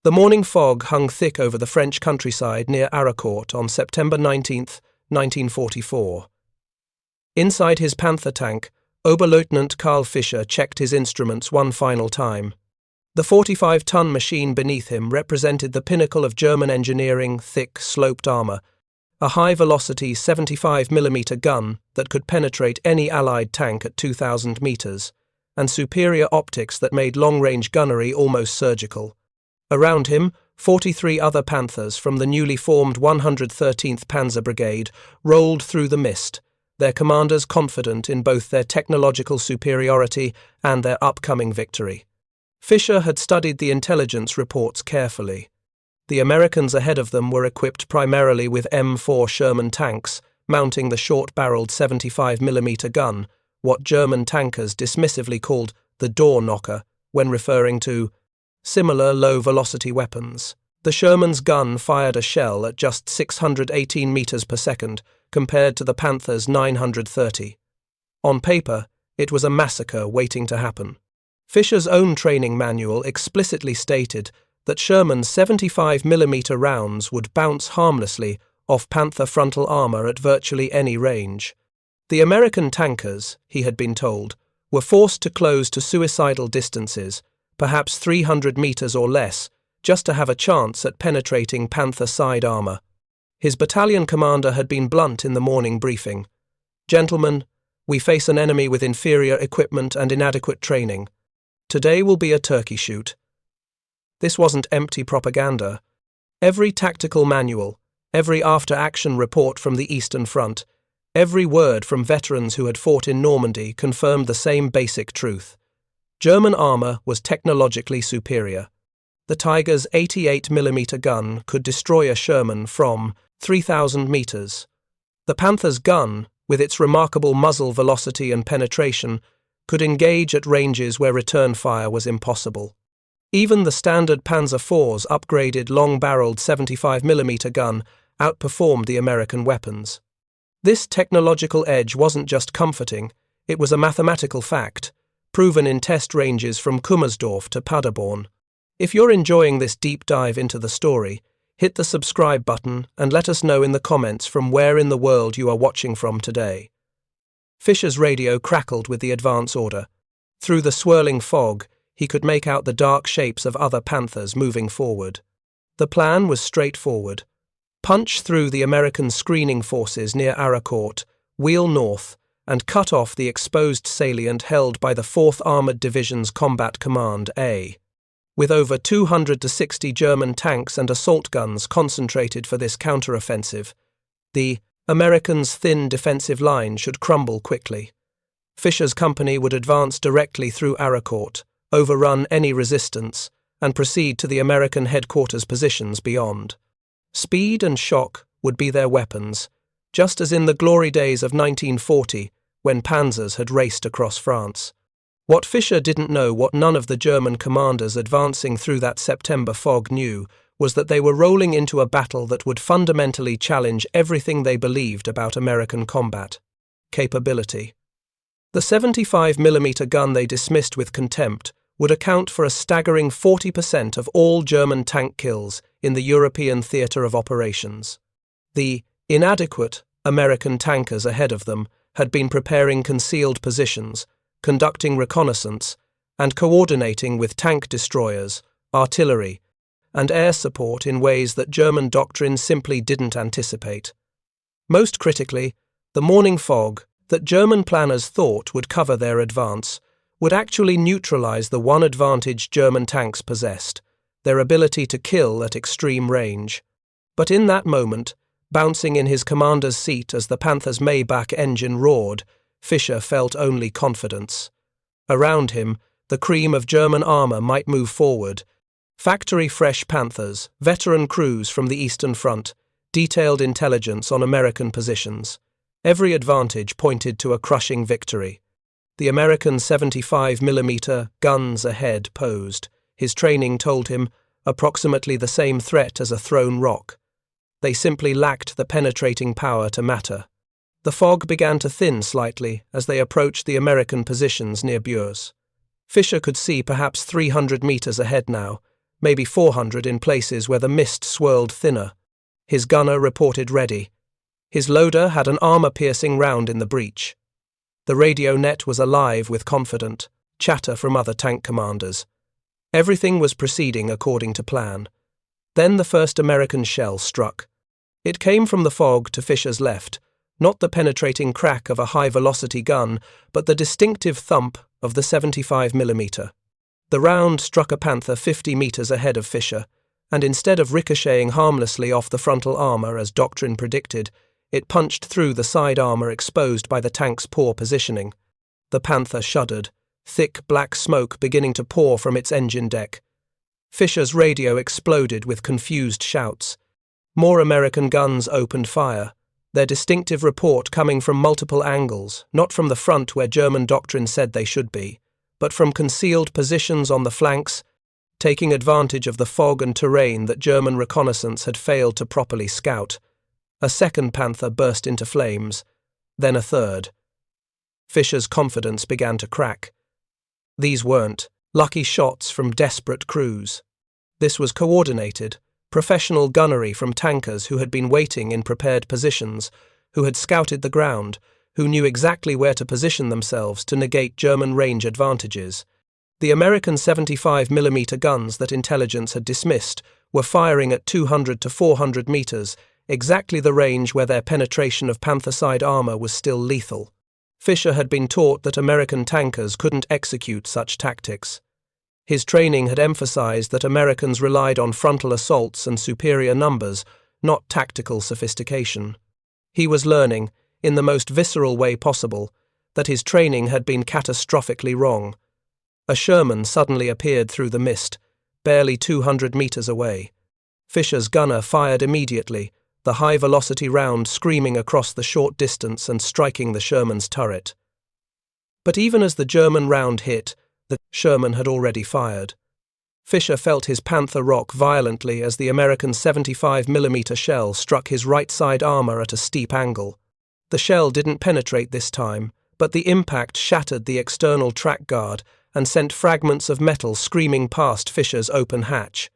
The morning fog hung thick over the French countryside near Aracourt on September 19, 1944. Inside his Panther tank, Oberleutnant Karl Fischer checked his instruments one final time. The 45-ton machine beneath him represented the pinnacle of German engineering, thick, sloped armor, a high-velocity 75mm gun that could penetrate any Allied tank at 2,000 meters, and superior optics that made long-range gunnery almost surgical. Around him, 43 other Panthers from the newly formed 113th Panzer Brigade rolled through the mist, their commanders confident in both their technological superiority and their upcoming victory. Fischer had studied the intelligence reports carefully. The Americans ahead of them were equipped primarily with M4 Sherman tanks, mounting the short-barreled 75mm gun, what German tankers dismissively called the door knocker when referring to similar low-velocity weapons. The Sherman's gun fired a shell at just 618 meters per second compared to the Panther's 930. On paper, it was a massacre waiting to happen. Fischer's own training manual explicitly stated that Sherman's 75mm rounds would bounce harmlessly off Panther frontal armor at virtually any range. The American tankers, he had been told, were forced to close to suicidal distances, perhaps 300 meters or less, just to have a chance at penetrating Panther side armor. His battalion commander had been blunt in the morning briefing. "Gentlemen, we face an enemy with inferior equipment and inadequate training. Today will be a turkey shoot." This wasn't empty propaganda. Every tactical manual, every after-action report from the Eastern Front, every word from veterans who had fought in Normandy confirmed the same basic truth. German armor was technologically superior. The Tiger's 88mm gun could destroy a Sherman from 3,000 meters. The Panther's gun, with its remarkable muzzle velocity and penetration, could engage at ranges where return fire was impossible. Even the standard Panzer IV's upgraded long-barreled 75mm gun outperformed the American weapons. This technological edge wasn't just comforting, it was a mathematical fact, proven in test ranges from Kummersdorf to Paderborn. If you're enjoying this deep dive into the story, hit the subscribe button and let us know in the comments from where in the world you are watching from today. Fischer's radio crackled with the advance order. Through the swirling fog, he could make out the dark shapes of other Panthers moving forward. The plan was straightforward. Punch through the American screening forces near Aracourt, wheel north, and cut off the exposed salient held by the 4th Armored Division's Combat Command A. With over 260 German tanks and assault guns concentrated for this counteroffensive, the Americans' thin defensive line should crumble quickly. Fischer's company would advance directly through Aracourt, overrun any resistance, and proceed to the American headquarters positions beyond. Speed and shock would be their weapons, just as in the glory days of 1940, when Panzers had raced across France. What Fischer didn't know, what none of the German commanders advancing through that September fog knew, was that they were rolling into a battle that would fundamentally challenge everything they believed about American combat capability. The 75mm gun they dismissed with contempt would account for a staggering 40% of all German tank kills in the European theatre of operations. The inadequate American tankers ahead of them had been preparing concealed positions, conducting reconnaissance, and coordinating with tank destroyers, artillery, and air support in ways that German doctrine simply didn't anticipate. Most critically, the morning fog that German planners thought would cover their advance would actually neutralize the one advantage German tanks possessed, their ability to kill at extreme range. But in that moment, bouncing in his commander's seat as the Panther's Maybach engine roared, Fischer felt only confidence. Around him, the cream of German armor might move forward. Factory-fresh Panthers, veteran crews from the Eastern Front, detailed intelligence on American positions. Every advantage pointed to a crushing victory. The American 75mm guns ahead posed, his training told him, approximately the same threat as a thrown rock. They simply lacked the penetrating power to matter. The fog began to thin slightly as they approached the American positions near Bures. Fischer could see perhaps 300 meters ahead now, maybe 400 in places where the mist swirled thinner. His gunner reported ready. His loader had an armor-piercing round in the breech. The radio net was alive with confident chatter from other tank commanders. Everything was proceeding according to plan. Then the first American shell struck. It came from the fog to Fisher's left, not the penetrating crack of a high-velocity gun, but the distinctive thump of the 75mm. The round struck a Panther 50 meters ahead of Fisher, and instead of ricocheting harmlessly off the frontal armor as doctrine predicted, it punched through the side armor exposed by the tank's poor positioning. The Panther shuddered, thick black smoke beginning to pour from its engine deck. Fisher's radio exploded with confused shouts. More American guns opened fire, their distinctive report coming from multiple angles, not from the front where German doctrine said they should be, but from concealed positions on the flanks, taking advantage of the fog and terrain that German reconnaissance had failed to properly scout. A second Panther burst into flames, then a third. Fisher's confidence began to crack. These weren't lucky shots from desperate crews. This was coordinated, professional gunnery from tankers who had been waiting in prepared positions, who had scouted the ground, who knew exactly where to position themselves to negate German range advantages. The American 75mm guns that intelligence had dismissed were firing at 200 to 400 meters, exactly the range where their penetration of Panther side armor was still lethal. Fisher had been taught that American tankers couldn't execute such tactics. His training had emphasized that Americans relied on frontal assaults and superior numbers, not tactical sophistication. He was learning, in the most visceral way possible, that his training had been catastrophically wrong. A Sherman suddenly appeared through the mist, barely 200 meters away. Fisher's gunner fired immediately, the high-velocity round screaming across the short distance and striking the Sherman's turret. But even as the German round hit, the Sherman had already fired. Fisher felt his Panther rock violently as the American 75mm shell struck his right side armor at a steep angle. The shell didn't penetrate this time, but the impact shattered the external track guard and sent fragments of metal screaming past Fisher's open hatch.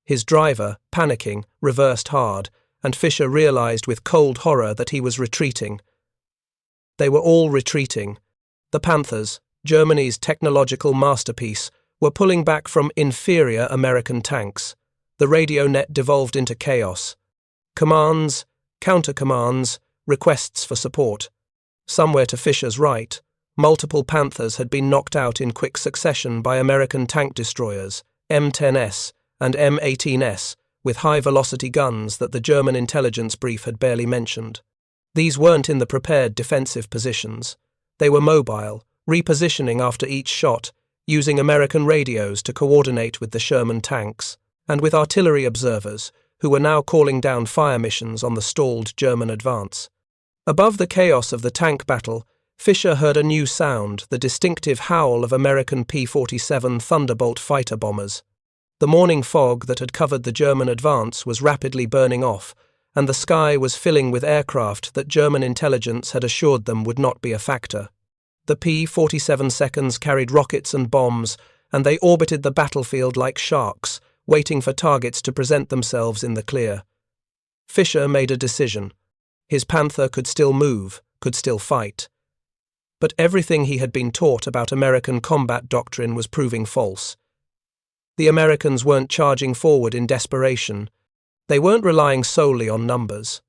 His driver, panicking, reversed hard, and Fisher realized with cold horror that he was retreating. They were all retreating. The Panthers, Germany's technological masterpiece, were pulling back from inferior American tanks. The radio net devolved into chaos. Commands, counter-commands, requests for support. Somewhere to Fisher's right, multiple Panthers had been knocked out in quick succession by American tank destroyers, M10S and M18S, with high-velocity guns that the German intelligence brief had barely mentioned. These weren't in the prepared defensive positions. They were mobile, repositioning after each shot, using American radios to coordinate with the Sherman tanks, and with artillery observers, who were now calling down fire missions on the stalled German advance. Above the chaos of the tank battle, Fisher heard a new sound, the distinctive howl of American P-47 Thunderbolt fighter bombers. The morning fog that had covered the German advance was rapidly burning off, and the sky was filling with aircraft that German intelligence had assured them would not be a factor. The P-47 seconds carried rockets and bombs, and they orbited the battlefield like sharks, waiting for targets to present themselves in the clear. Fisher made a decision. His Panther could still move, could still fight. But everything he had been taught about American combat doctrine was proving false. The Americans weren't charging forward in desperation. They weren't relying solely on numbers.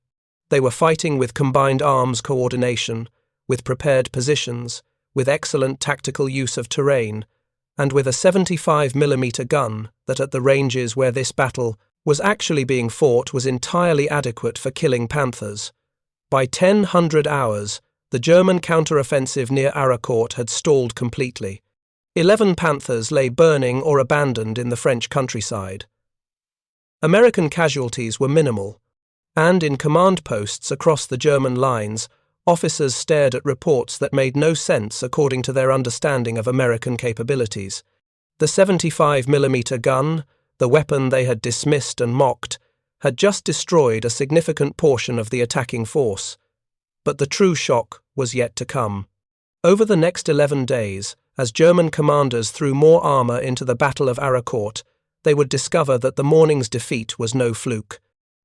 They were fighting with combined arms coordination, with prepared positions, with excellent tactical use of terrain, and with a 75mm gun that at the ranges where this battle was actually being fought was entirely adequate for killing Panthers. By 1000 hours, the German counteroffensive near Aracourt had stalled completely. 11 Panthers lay burning or abandoned in the French countryside. American casualties were minimal, and in command posts across the German lines, officers stared at reports that made no sense according to their understanding of American capabilities. The 75mm gun, the weapon they had dismissed and mocked, had just destroyed a significant portion of the attacking force. But the true shock was yet to come. Over the next 11 days, as German commanders threw more armor into the Battle of Aracourt, they would discover that the morning's defeat was no fluke.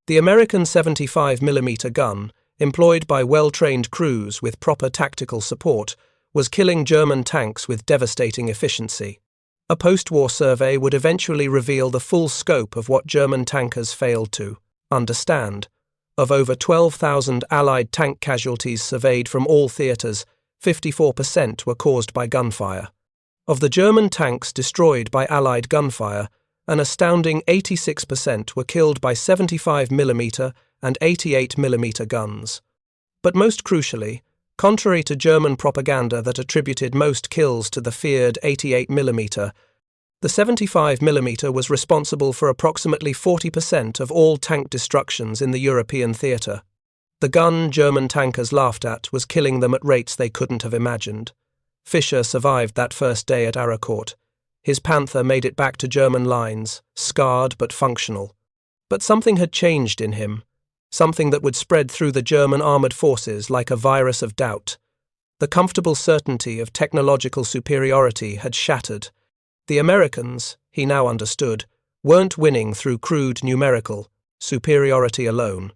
The American 75mm gun, employed by well-trained crews with proper tactical support, was killing German tanks with devastating efficiency. A post-war survey would eventually reveal the full scope of what German tankers failed to understand. Of over 12,000 Allied tank casualties surveyed from all theatres, 54% were caused by gunfire. Of the German tanks destroyed by Allied gunfire, an astounding 86% were killed by 75mm and 88mm guns. But most crucially, contrary to German propaganda that attributed most kills to the feared 88mm, the 75mm was responsible for approximately 40% of all tank destructions in the European theatre. The gun German tankers laughed at was killing them at rates they couldn't have imagined. Fischer survived that first day at Aracourt. His Panzer made it back to German lines, scarred but functional. But something had changed in him, something that would spread through the German armoured forces like a virus of doubt. The comfortable certainty of technological superiority had shattered. The Americans, he now understood, weren't winning through crude numerical superiority alone.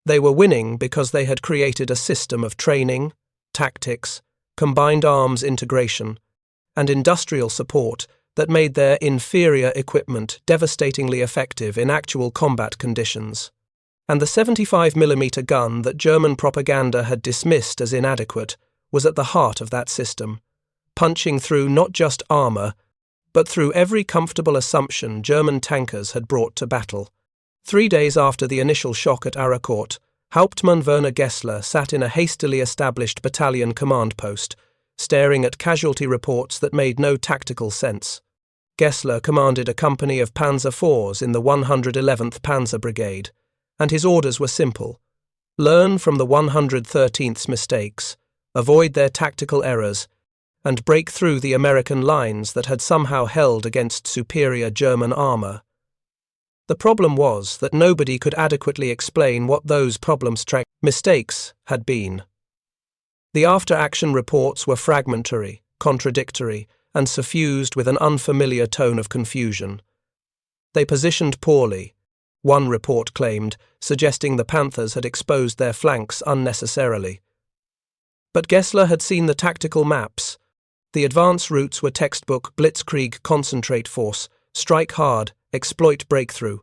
They were winning because they had created a system of training, tactics, combined arms integration, and industrial support that made their inferior equipment devastatingly effective in actual combat conditions. And the 75mm gun that German propaganda had dismissed as inadequate was at the heart of that system, punching through not just armour, but through every comfortable assumption German tankers had brought to battle. 3 days after the initial shock at Aracourt, Hauptmann Werner Gessler sat in a hastily established battalion command post, staring at casualty reports that made no tactical sense. Gessler commanded a company of Panzer IVs in the 111th Panzer Brigade, and his orders were simple: learn from the 113th's mistakes, avoid their tactical errors, and break through the American lines that had somehow held against superior German armour. The problem was that nobody could adequately explain what those mistakes had been. The after-action reports were fragmentary, contradictory, and suffused with an unfamiliar tone of confusion. They positioned poorly, one report claimed, suggesting the Panthers had exposed their flanks unnecessarily. But Gessler had seen the tactical maps. The advance routes were textbook blitzkrieg concentrate force, strike hard, exploit breakthrough.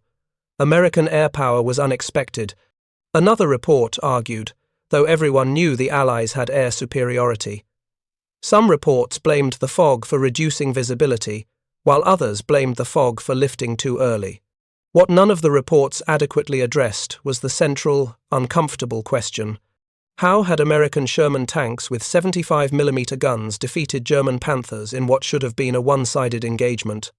American air power was unexpected. Another report argued, though everyone knew the Allies had air superiority. Some reports blamed the fog for reducing visibility, while others blamed the fog for lifting too early. What none of the reports adequately addressed was the central, uncomfortable question: how had American Sherman tanks with 75mm guns defeated German Panthers in what should have been a one-sided engagement?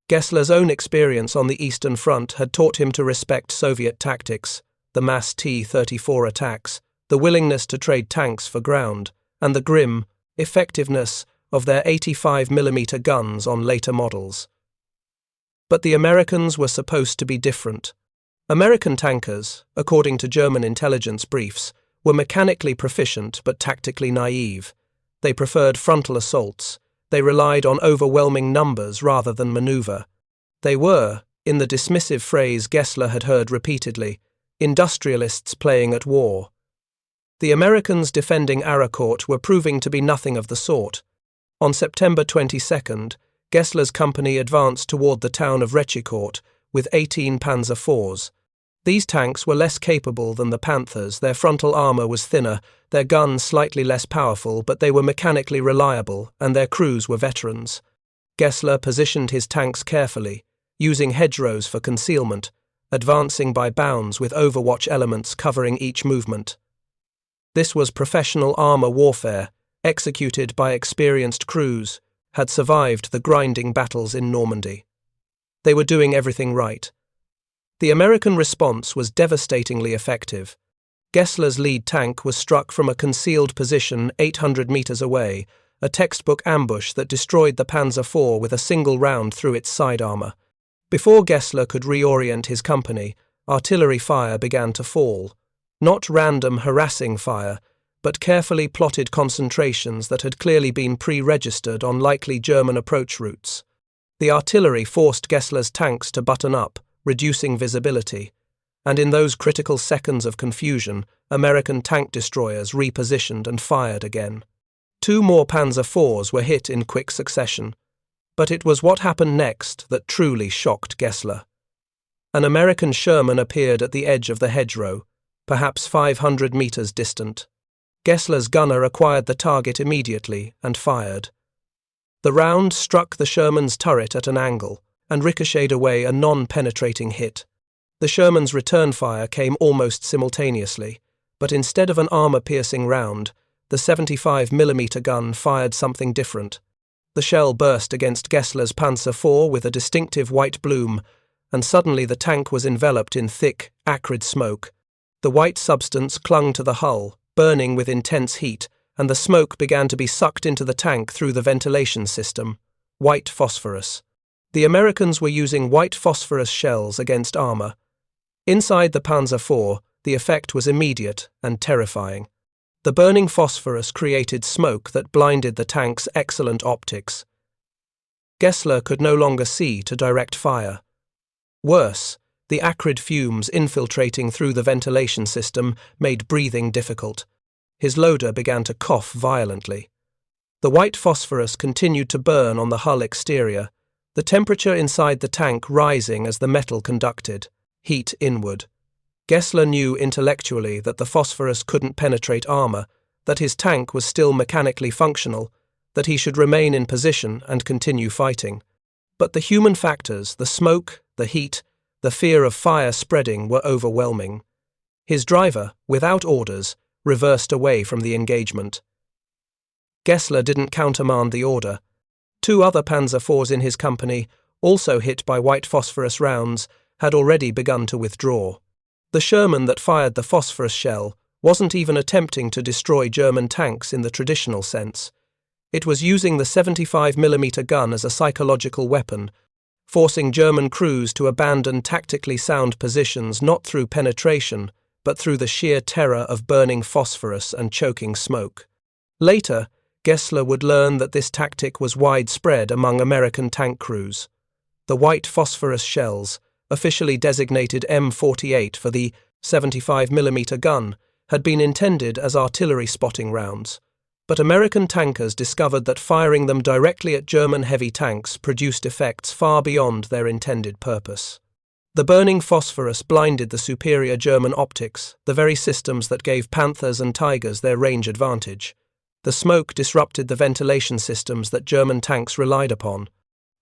Gessler's own experience on the Eastern Front had taught him to respect Soviet tactics, the mass T-34 attacks, the willingness to trade tanks for ground, and the grim effectiveness of their 85mm guns on later models. But the Americans were supposed to be different. American tankers, according to German intelligence briefs, were mechanically proficient but tactically naive. They preferred frontal assaults. They relied on overwhelming numbers rather than maneuver. They were, in the dismissive phrase Gessler had heard repeatedly, industrialists playing at war. The Americans defending Aracourt were proving to be nothing of the sort. On September 22nd, Gessler's company advanced toward the town of Reshaped with 18 Panzer IVs. These tanks were less capable than the Panthers, their frontal armour was thinner, their guns slightly less powerful, but they were mechanically reliable, and their crews were veterans. Gessler positioned his tanks carefully, using hedgerows for concealment, advancing by bounds with overwatch elements covering each movement. This was professional armour warfare, executed by experienced crews, had survived the grinding battles in Normandy. They were doing everything right. The American response was devastatingly effective. Gessler's lead tank was struck from a concealed position 800 meters away, a textbook ambush that destroyed the Panzer IV with a single round through its side armour. Before Gessler could reorient his company, artillery fire began to fall. Not random harassing fire, but carefully plotted concentrations that had clearly been pre-registered on likely German approach routes. The artillery forced Gessler's tanks to button up, reducing visibility, and in those critical seconds of confusion, American tank destroyers repositioned and fired again. 2 more Panzer IVs were hit in quick succession, but it was what happened next that truly shocked Gessler. An American Sherman appeared at the edge of the hedgerow, perhaps 500 meters distant. Gessler's gunner acquired the target immediately and fired. The round struck the Sherman's turret at an angle and ricocheted away a non-penetrating hit. The Sherman's return fire came almost simultaneously, but instead of an armor-piercing round, the 75mm gun fired something different. The shell burst against Gessler's Panzer IV with a distinctive white bloom, and suddenly the tank was enveloped in thick, acrid smoke. The white substance clung to the hull, burning with intense heat, and the smoke began to be sucked into the tank through the ventilation system. White phosphorus. The Americans were using white phosphorus shells against armor. Inside the Panzer IV, the effect was immediate and terrifying. The burning phosphorus created smoke that blinded the tank's excellent optics. Gessler could no longer see to direct fire. Worse, the acrid fumes infiltrating through the ventilation system made breathing difficult. His loader began to cough violently. The white phosphorus continued to burn on the hull exterior, the temperature inside the tank rising as the metal conducted, heat inward. Gessler knew intellectually that the phosphorus couldn't penetrate armor, that his tank was still mechanically functional, that he should remain in position and continue fighting. But the human factors, the smoke, the heat, the fear of fire spreading were overwhelming. His driver, without orders, reversed away from the engagement. Gessler didn't countermand the order. 2 other Panzer IVs in his company, also hit by white phosphorus rounds, had already begun to withdraw. The Sherman that fired the phosphorus shell wasn't even attempting to destroy German tanks in the traditional sense. It was using the 75mm gun as a psychological weapon, forcing German crews to abandon tactically sound positions not through penetration, but through the sheer terror of burning phosphorus and choking smoke. Later, Gessler would learn that this tactic was widespread among American tank crews. The white phosphorus shells, officially designated M48 for the 75mm gun, had been intended as artillery spotting rounds, but American tankers discovered that firing them directly at German heavy tanks produced effects far beyond their intended purpose. The burning phosphorus blinded the superior German optics, the very systems that gave Panthers and Tigers their range advantage. The smoke disrupted the ventilation systems that German tanks relied upon.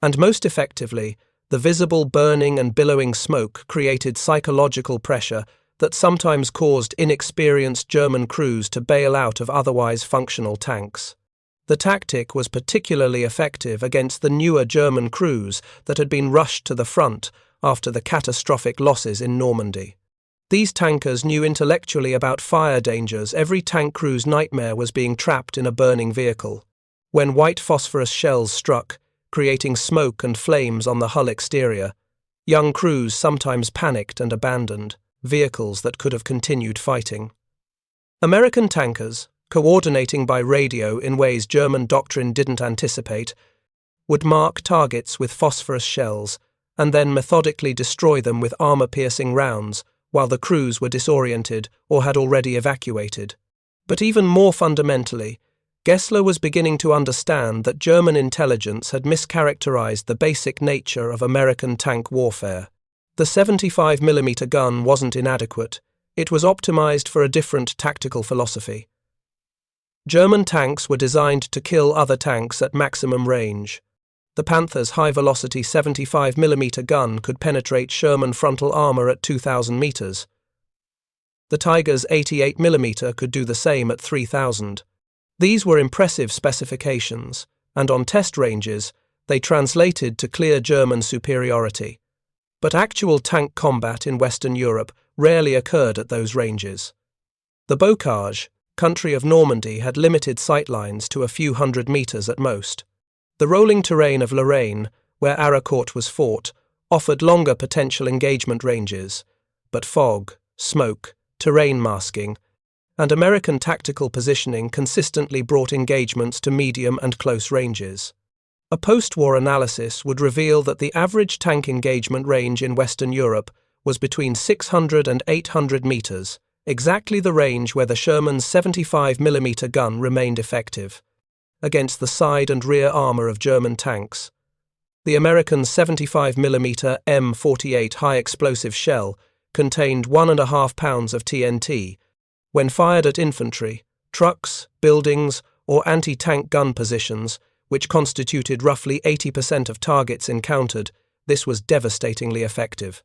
And most effectively, the visible burning and billowing smoke created psychological pressure that sometimes caused inexperienced German crews to bail out of otherwise functional tanks. The tactic was particularly effective against the newer German crews that had been rushed to the front after the catastrophic losses in Normandy. These tankers knew intellectually about fire dangers. Every tank crew's nightmare was being trapped in a burning vehicle. When white phosphorus shells struck, creating smoke and flames on the hull exterior, young crews sometimes panicked and abandoned vehicles that could have continued fighting. American tankers, coordinating by radio in ways German doctrine didn't anticipate, would mark targets with phosphorus shells and then methodically destroy them with armor-piercing rounds while the crews were disoriented or had already evacuated. But even more fundamentally, Gessler was beginning to understand that German intelligence had mischaracterized the basic nature of American tank warfare. The 75mm gun wasn't inadequate. It was optimized for a different tactical philosophy. German tanks were designed to kill other tanks at maximum range. The Panther's high-velocity 75mm gun could penetrate Sherman frontal armor at 2,000 meters. The Tiger's 88mm could do the same at 3,000. These were impressive specifications, and on test ranges, they translated to clear German superiority. But actual tank combat in Western Europe rarely occurred at those ranges. The Bocage, country of Normandy, had limited sightlines to a few hundred meters at most. The rolling terrain of Lorraine, where Aracourt was fought, offered longer potential engagement ranges, but fog, smoke, terrain masking, and American tactical positioning consistently brought engagements to medium and close ranges. A post-war analysis would reveal that the average tank engagement range in Western Europe was between 600 and 800 meters, exactly the range where the Sherman's 75mm gun remained effective against the side and rear armor of German tanks. The American 75mm M48 high-explosive shell contained 1.5 pounds of TNT. When fired at infantry, trucks, buildings, or anti-tank gun positions, which constituted roughly 80% of targets encountered, this was devastatingly effective.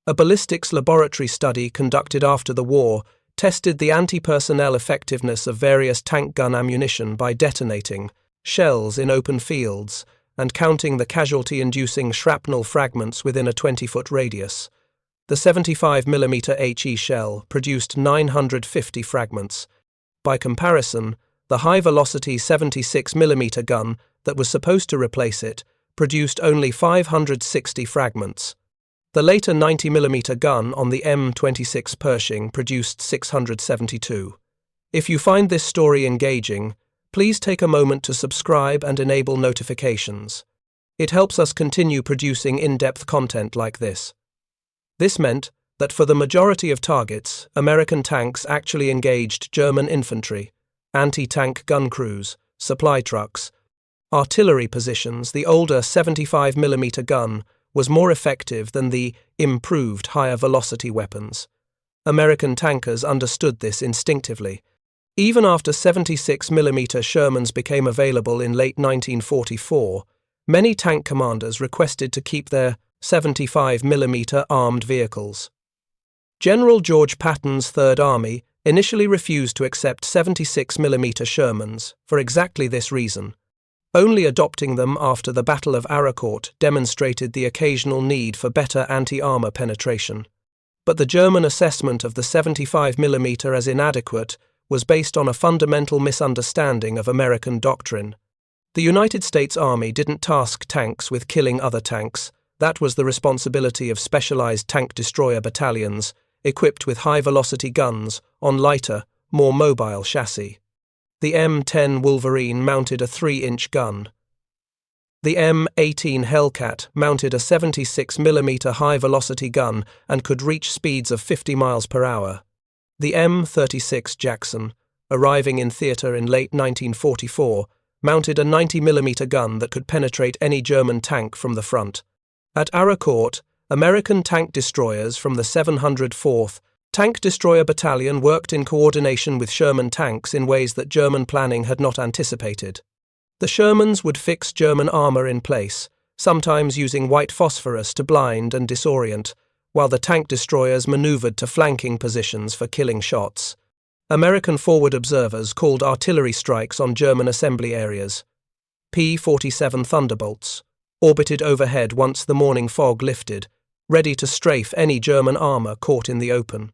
A ballistics laboratory study conducted after the war tested the anti-personnel effectiveness of various tank gun ammunition by detonating shells in open fields and counting the casualty-inducing shrapnel fragments within a 20-foot radius. The 75mm HE shell produced 950 fragments. By comparison, the high-velocity 76mm gun that was supposed to replace it produced only 560 fragments. The later 90mm gun on the M26 Pershing produced 672. If you find this story engaging, please take a moment to subscribe and enable notifications. It helps us continue producing in-depth content like this. This meant that for the majority of targets, American tanks actually engaged German infantry, anti-tank gun crews, supply trucks, artillery positions. The older 75mm gun was more effective than the improved higher velocity weapons. American tankers understood this instinctively. Even after 76mm Shermans became available in late 1944, many tank commanders requested to keep their 75mm armed vehicles. General George Patton's Third Army initially refused to accept 76mm Shermans for exactly this reason. Only adopting them after the Battle of Aracourt demonstrated the occasional need for better anti-armor penetration. But the German assessment of the 75mm as inadequate was based on a fundamental misunderstanding of American doctrine. The United States Army didn't task tanks with killing other tanks. That was the responsibility of specialized tank destroyer battalions, equipped with high-velocity guns on lighter, more mobile chassis. The M10 Wolverine mounted a 3-inch gun. The M18 Hellcat mounted a 76mm high-velocity gun and could reach speeds of 50 miles per hour. The M36 Jackson, arriving in theater in late 1944, mounted a 90mm gun that could penetrate any German tank from the front. At Aracourt, American tank destroyers from the 704th Tank Destroyer Battalion worked in coordination with Sherman tanks in ways that German planning had not anticipated. The Shermans would fix German armor in place, sometimes using white phosphorus to blind and disorient, while the tank destroyers maneuvered to flanking positions for killing shots. American forward observers called artillery strikes on German assembly areas. P-47 Thunderbolts orbited overhead once the morning fog lifted, ready to strafe any German armor caught in the open.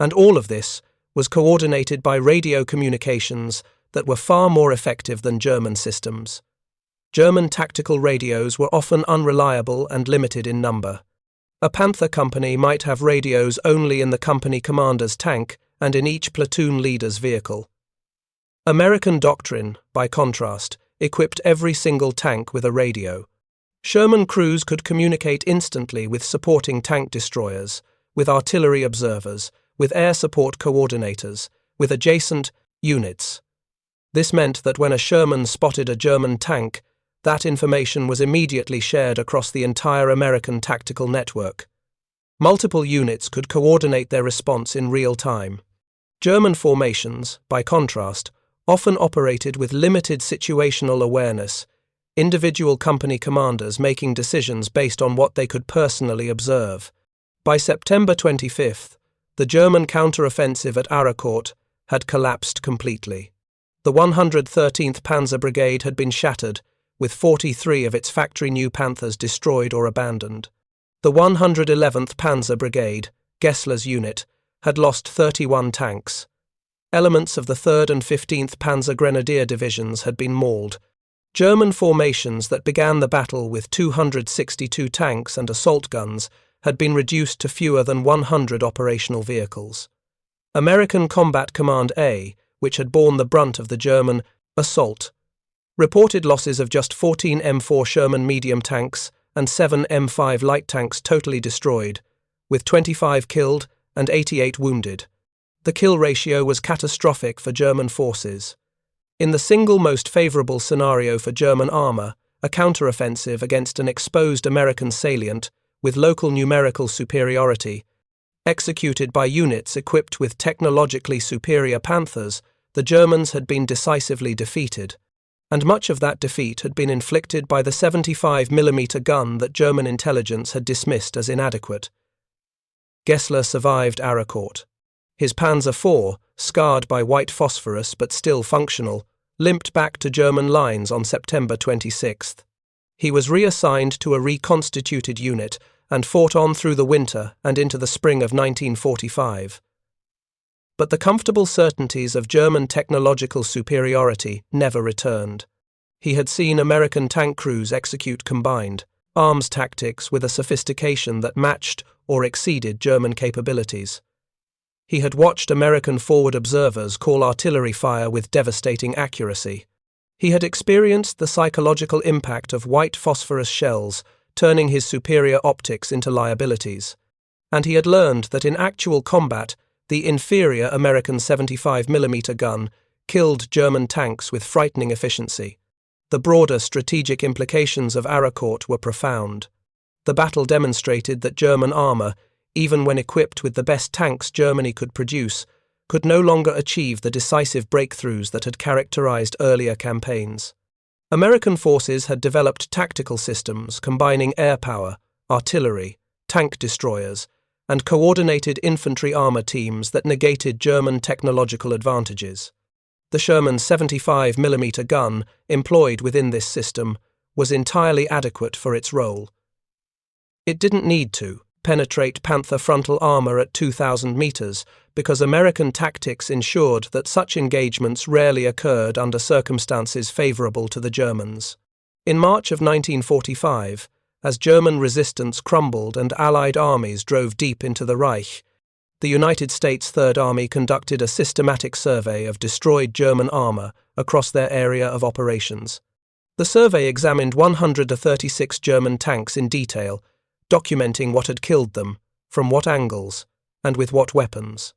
And all of this was coordinated by radio communications that were far more effective than German systems. German tactical radios were often unreliable and limited in number. A Panther company might have radios only in the company commander's tank and in each platoon leader's vehicle. American doctrine, by contrast, equipped every single tank with a radio. Sherman crews could communicate instantly with supporting tank destroyers, with artillery observers, with air support coordinators, with adjacent units. This meant that when a Sherman spotted a German tank, that information was immediately shared across the entire American tactical network. Multiple units could coordinate their response in real time. German formations, by contrast, often operated with limited situational awareness, individual company commanders making decisions based on what they could personally observe. By September 25th, the German counter-offensive at Aracourt had collapsed completely. The 113th Panzer Brigade had been shattered, with 43 of its factory-new Panthers destroyed or abandoned. The 111th Panzer Brigade, Gessler's unit, had lost 31 tanks. Elements of the 3rd and 15th Panzer Grenadier divisions had been mauled. German formations that began the battle with 262 tanks and assault guns had been reduced to fewer than 100 operational vehicles. American Combat Command A, which had borne the brunt of the German assault, Reported losses of just 14 M4 Sherman medium tanks and 7 M5 light tanks totally destroyed, with 25 killed and 88 wounded. The kill ratio was catastrophic for German forces. In the single most favorable scenario for German armor, a counteroffensive against an exposed American salient with local numerical superiority, executed by units equipped with technologically superior Panthers, the Germans had been decisively defeated, and much of that defeat had been inflicted by the 75mm gun that German intelligence had dismissed as inadequate. Gessler survived Aracourt. His Panzer IV, scarred by white phosphorus but still functional, limped back to German lines on September 26. He was reassigned to a reconstituted unit and fought on through the winter and into the spring of 1945. But the comfortable certainties of German technological superiority never returned. He had seen American tank crews execute combined arms tactics with a sophistication that matched or exceeded German capabilities. He had watched American forward observers call artillery fire with devastating accuracy. He had experienced the psychological impact of white phosphorus shells, turning his superior optics into liabilities. And he had learned that in actual combat, the inferior American 75mm gun killed German tanks with frightening efficiency. The broader strategic implications of Aracourt were profound. The battle demonstrated that German armor, even when equipped with the best tanks Germany could produce, could no longer achieve the decisive breakthroughs that had characterized earlier campaigns. American forces had developed tactical systems combining air power, artillery, tank destroyers, and coordinated infantry armor teams that negated German technological advantages. The Sherman 75mm gun, employed within this system, was entirely adequate for its role. It didn't need to penetrate Panther frontal armor at 2,000 meters because American tactics ensured that such engagements rarely occurred under circumstances favorable to the Germans. In March of 1945, as German resistance crumbled and Allied armies drove deep into the Reich, the United States Third Army conducted a systematic survey of destroyed German armor across their area of operations. The survey examined 136 German tanks in detail, documenting what had killed them, from what angles, and with what weapons.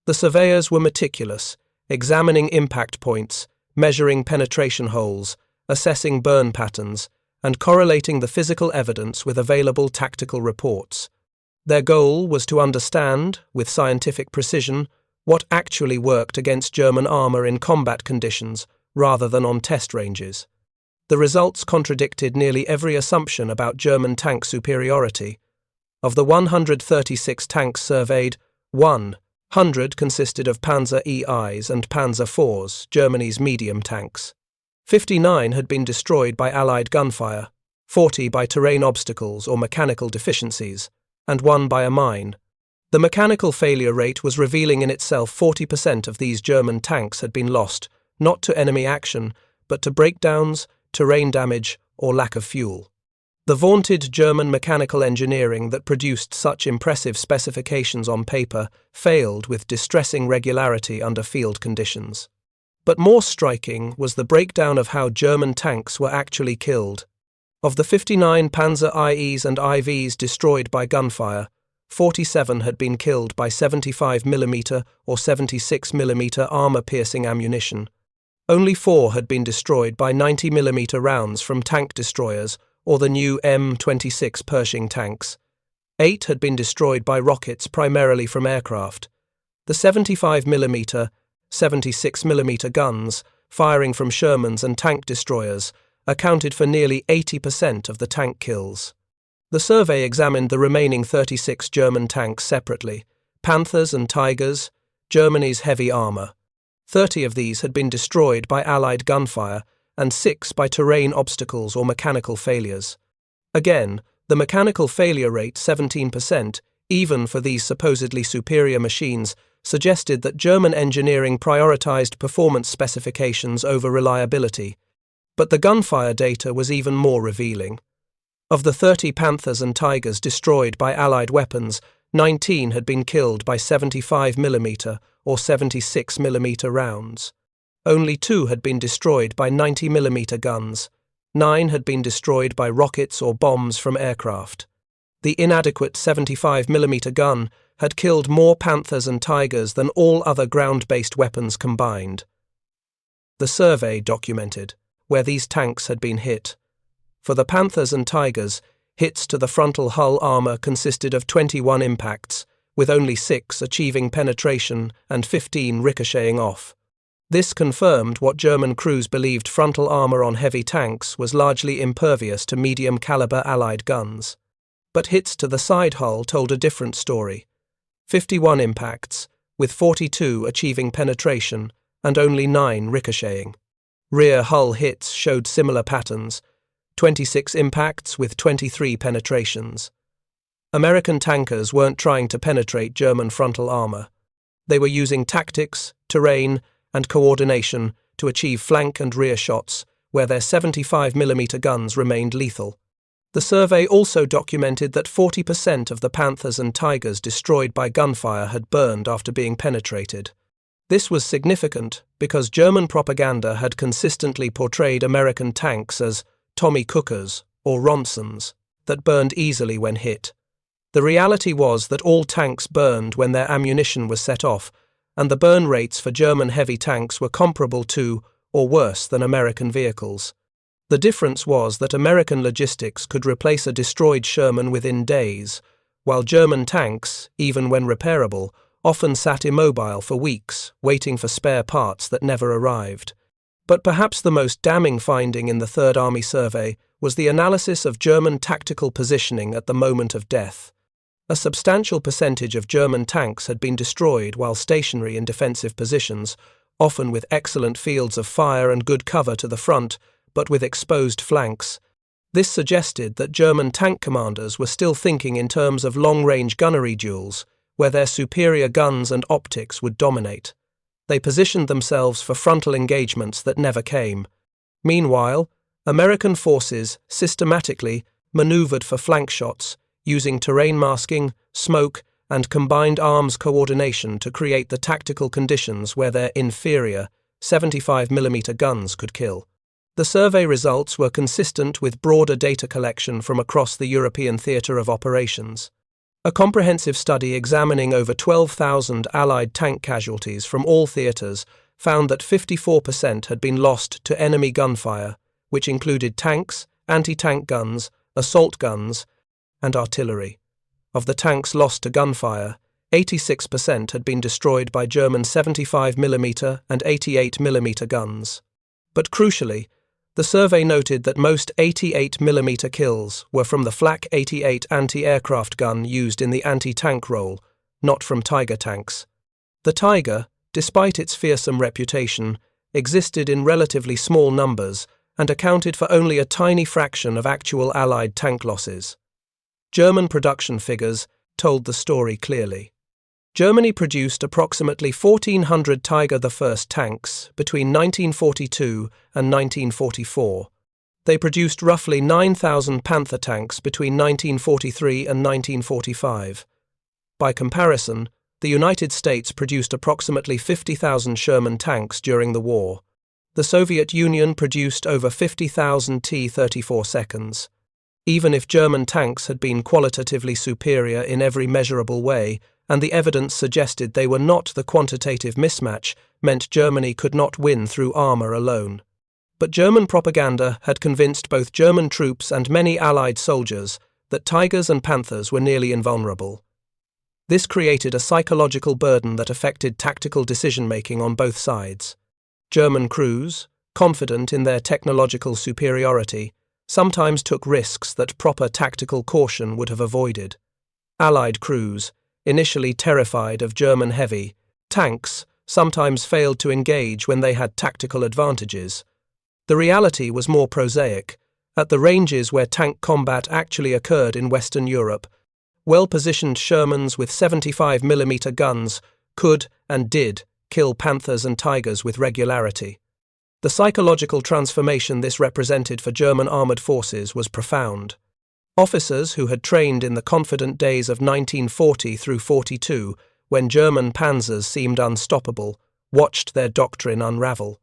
The surveyors were meticulous, examining impact points, measuring penetration holes, assessing burn patterns, and correlating the physical evidence with available tactical reports. Their goal was to understand, with scientific precision, what actually worked against German armor in combat conditions rather than on test ranges. The results contradicted nearly every assumption about German tank superiority. Of the 136 tanks surveyed, 100 consisted of Panzer EIs and Panzer IVs, Germany's medium tanks. 59 had been destroyed by Allied gunfire, 40 by terrain obstacles or mechanical deficiencies, and 1 by a mine. The mechanical failure rate was revealing in itself. 40% of these German tanks had been lost, not to enemy action, but to breakdowns, terrain damage, or lack of fuel. The vaunted German mechanical engineering that produced such impressive specifications on paper failed with distressing regularity under field conditions. But more striking was the breakdown of how German tanks were actually killed. Of the 59 Panzer IEs and IVs destroyed by gunfire, 47 had been killed by 75mm or 76mm armor-piercing ammunition. Only 4 had been destroyed by 90mm rounds from tank destroyers or the new M26 Pershing tanks. 8 had been destroyed by rockets primarily from aircraft. The 75mm, 76mm guns, firing from Shermans and tank destroyers, accounted for nearly 80% of the tank kills. The survey examined the remaining 36 German tanks separately, Panthers and Tigers, Germany's heavy armor. 30 of these had been destroyed by Allied gunfire and 6 by terrain obstacles or mechanical failures. Again, the mechanical failure rate, 17%, even for these supposedly superior machines, suggested that German engineering prioritized performance specifications over reliability. But the gunfire data was even more revealing. Of the 30 Panthers and Tigers destroyed by Allied weapons, 19 had been killed by 75mm or 76mm rounds. Only 2 had been destroyed by 90mm guns. 9 had been destroyed by rockets or bombs from aircraft. The inadequate 75mm gun had killed more Panthers and Tigers than all other ground-based weapons combined. The survey documented where these tanks had been hit. For the Panthers and Tigers, hits to the frontal hull armor consisted of 21 impacts, with only 6 achieving penetration and 15 ricocheting off. This confirmed what German crews believed: frontal armor on heavy tanks was largely impervious to medium-caliber Allied guns. But hits to the side hull told a different story. 51 impacts, with 42 achieving penetration and only 9 ricocheting. Rear hull hits showed similar patterns: 26 impacts with 23 penetrations. American tankers weren't trying to penetrate German frontal armor. They were using tactics, terrain, and coordination to achieve flank and rear shots where their 75mm guns remained lethal. The survey also documented that 40% of the Panthers and Tigers destroyed by gunfire had burned after being penetrated. This was significant because German propaganda had consistently portrayed American tanks as Tommy Cookers or Ronsons that burned easily when hit. The reality was that all tanks burned when their ammunition was set off, and the burn rates for German heavy tanks were comparable to, or worse than, American vehicles. The difference was that American logistics could replace a destroyed Sherman within days, while German tanks, even when repairable, often sat immobile for weeks, waiting for spare parts that never arrived. But perhaps the most damning finding in the Third Army survey was the analysis of German tactical positioning at the moment of death. A substantial percentage of German tanks had been destroyed while stationary in defensive positions, often with excellent fields of fire and good cover to the front, but with exposed flanks. This suggested that German tank commanders were still thinking in terms of long-range gunnery duels, where their superior guns and optics would dominate. They positioned themselves for frontal engagements that never came. Meanwhile, American forces systematically maneuvered for flank shots, using terrain masking, smoke, and combined arms coordination to create the tactical conditions where their inferior 75mm guns could kill. The survey results were consistent with broader data collection from across the European theatre of operations. A comprehensive study examining over 12,000 Allied tank casualties from all theatres found that 54% had been lost to enemy gunfire, which included tanks, anti-tank guns, assault guns, and artillery. Of the tanks lost to gunfire, 86% had been destroyed by German 75mm and 88mm guns. But crucially, the survey noted that most 88mm kills were from the Flak 88 anti-aircraft gun used in the anti-tank role, not from Tiger tanks. The Tiger, despite its fearsome reputation, existed in relatively small numbers and accounted for only a tiny fraction of actual Allied tank losses. German production figures told the story clearly. Germany produced approximately 1,400 Tiger I tanks between 1942 and 1944. They produced roughly 9,000 Panther tanks between 1943 and 1945. By comparison, the United States produced approximately 50,000 Sherman tanks during the war. The Soviet Union produced over 50,000 T-34 seconds. Even if German tanks had been qualitatively superior in every measurable way, and the evidence suggested they were not, the quantitative mismatch meant Germany could not win through armor alone. But German propaganda had convinced both German troops and many Allied soldiers that Tigers and Panthers were nearly invulnerable. This created a psychological burden that affected tactical decision-making on both sides. German crews, confident in their technological superiority, sometimes took risks that proper tactical caution would have avoided. Allied crews, initially terrified of German heavy tanks, sometimes failed to engage when they had tactical advantages. The reality was more prosaic. At the ranges where tank combat actually occurred in Western Europe, well-positioned Shermans with 75mm guns could and did kill Panthers and Tigers with regularity. The psychological transformation this represented for German armoured forces was profound. Officers who had trained in the confident days of 1940 through 42, when German panzers seemed unstoppable, watched their doctrine unravel.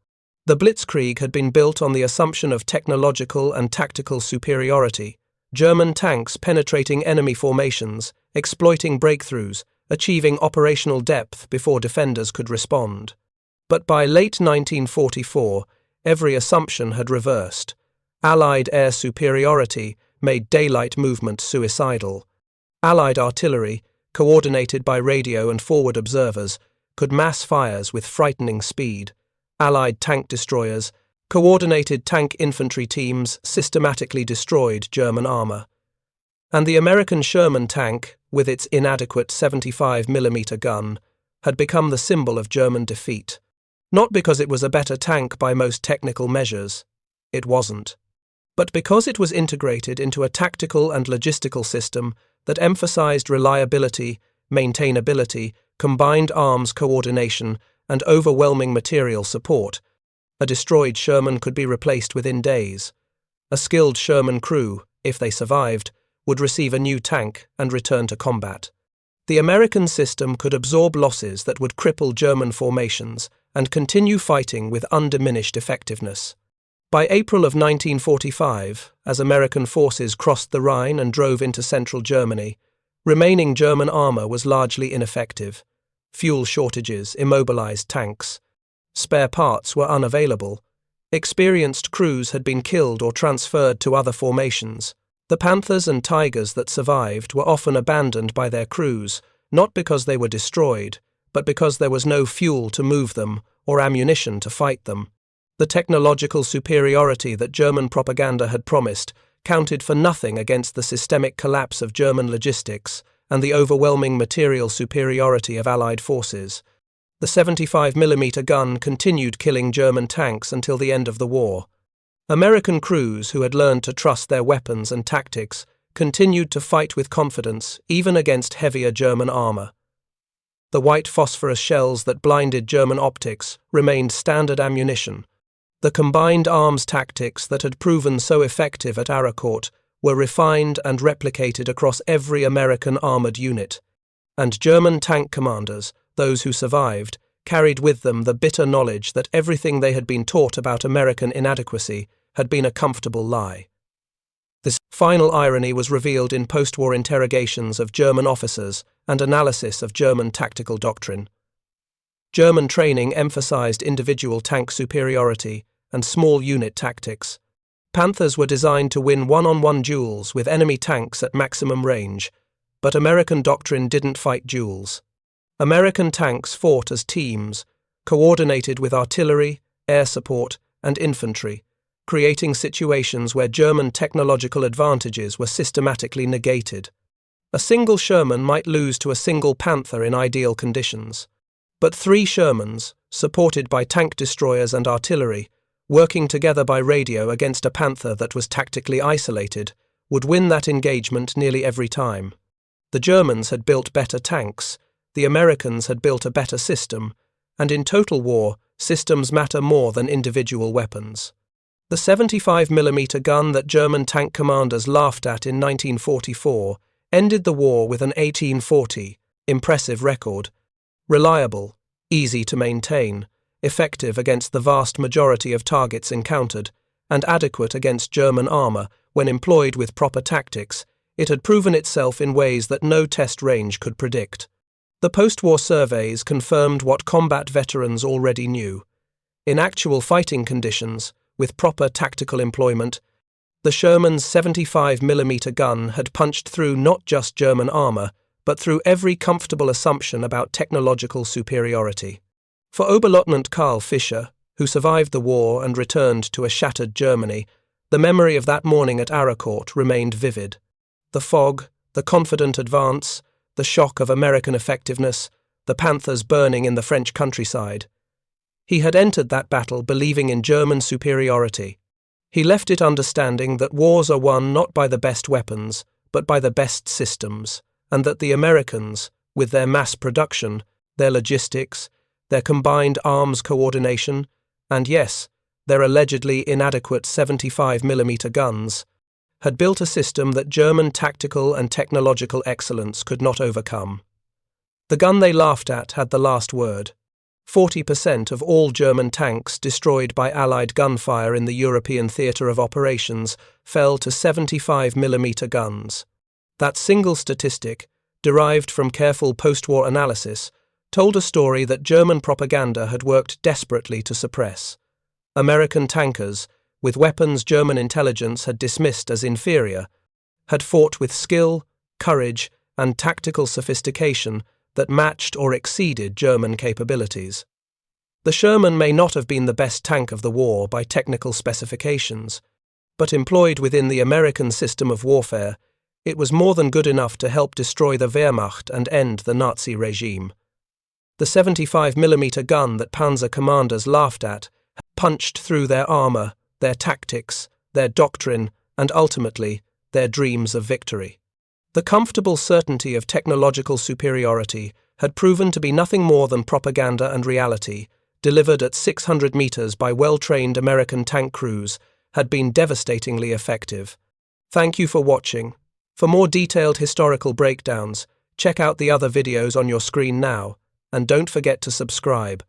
The Blitzkrieg had been built on the assumption of technological and tactical superiority, German tanks penetrating enemy formations, exploiting breakthroughs, achieving operational depth before defenders could respond. But by late 1944, every assumption had reversed. Allied air superiority made daylight movement suicidal. Allied artillery, coordinated by radio and forward observers, could mass fires with frightening speed. Allied tank destroyers, coordinated tank infantry teams systematically destroyed German armor. And the American Sherman tank, with its inadequate 75mm gun, had become the symbol of German defeat. Not because it was a better tank by most technical measures. It wasn't. But because it was integrated into a tactical and logistical system that emphasized reliability, maintainability, combined arms coordination, and overwhelming material support. A destroyed Sherman could be replaced within days. A skilled Sherman crew, if they survived, would receive a new tank and return to combat. The American system could absorb losses that would cripple German formations and continue fighting with undiminished effectiveness. By April of 1945, as American forces crossed the Rhine and drove into central Germany, remaining German armor was largely ineffective. Fuel shortages immobilized tanks. Spare parts were unavailable. Experienced crews had been killed or transferred to other formations. The Panthers and Tigers that survived were often abandoned by their crews, not because they were destroyed, but because there was no fuel to move them or ammunition to fight them. The technological superiority that German propaganda had promised counted for nothing against the systemic collapse of German logistics and the overwhelming material superiority of Allied forces. The 75mm gun continued killing German tanks until the end of the war. American crews who had learned to trust their weapons and tactics continued to fight with confidence even against heavier German armor. The white phosphorus shells that blinded German optics remained standard ammunition. The combined arms tactics that had proven so effective at Aracourt were refined and replicated across every American armored unit. And German tank commanders, those who survived, carried with them the bitter knowledge that everything they had been taught about American inadequacy had been a comfortable lie. This final irony was revealed in post-war interrogations of German officers and analysis of German tactical doctrine. German training emphasized individual tank superiority and small unit tactics. Panthers were designed to win one-on-one duels with enemy tanks at maximum range, but American doctrine didn't fight duels. American tanks fought as teams, coordinated with artillery, air support, and infantry, creating situations where German technological advantages were systematically negated. A single Sherman might lose to a single Panther in ideal conditions, but 3 Shermans, supported by tank destroyers and artillery, working together by radio against a Panther that was tactically isolated, would win that engagement nearly every time. The Germans had built better tanks, the Americans had built a better system, and in total war, systems matter more than individual weapons. The 75mm gun that German tank commanders laughed at in 1944 ended the war with an 1840, impressive record. Reliable, easy to maintain, effective against the vast majority of targets encountered, and adequate against German armor when employed with proper tactics, it had proven itself in ways that no test range could predict. The post-war surveys confirmed what combat veterans already knew. In actual fighting conditions, with proper tactical employment, the Sherman's 75mm gun had punched through not just German armor, but through every comfortable assumption about technological superiority. For Oberleutnant Karl Fischer, who survived the war and returned to a shattered Germany, the memory of that morning at Aracourt remained vivid. The fog, the confident advance, the shock of American effectiveness, the Panthers burning in the French countryside. He had entered that battle believing in German superiority. He left it understanding that wars are won not by the best weapons, but by the best systems, and that the Americans, with their mass production, their logistics, their combined arms coordination, and yes, their allegedly inadequate 75mm guns, had built a system that German tactical and technological excellence could not overcome. The gun they laughed at had the last word. 40% of all German tanks destroyed by Allied gunfire in the European theatre of operations fell to 75mm guns. That single statistic, derived from careful post-war analysis, told a story that German propaganda had worked desperately to suppress. American tankers, with weapons German intelligence had dismissed as inferior, had fought with skill, courage, and tactical sophistication that matched or exceeded German capabilities. The Sherman may not have been the best tank of the war by technical specifications, but employed within the American system of warfare, it was more than good enough to help destroy the Wehrmacht and end the Nazi regime. The 75mm gun that Panzer commanders laughed at punched through their armor, their tactics, their doctrine, and ultimately, their dreams of victory. The comfortable certainty of technological superiority had proven to be nothing more than propaganda and reality, delivered at 600 meters by well-trained American tank crews, had been devastatingly effective. Thank you for watching. For more detailed historical breakdowns, check out the other videos on your screen now, and don't forget to subscribe.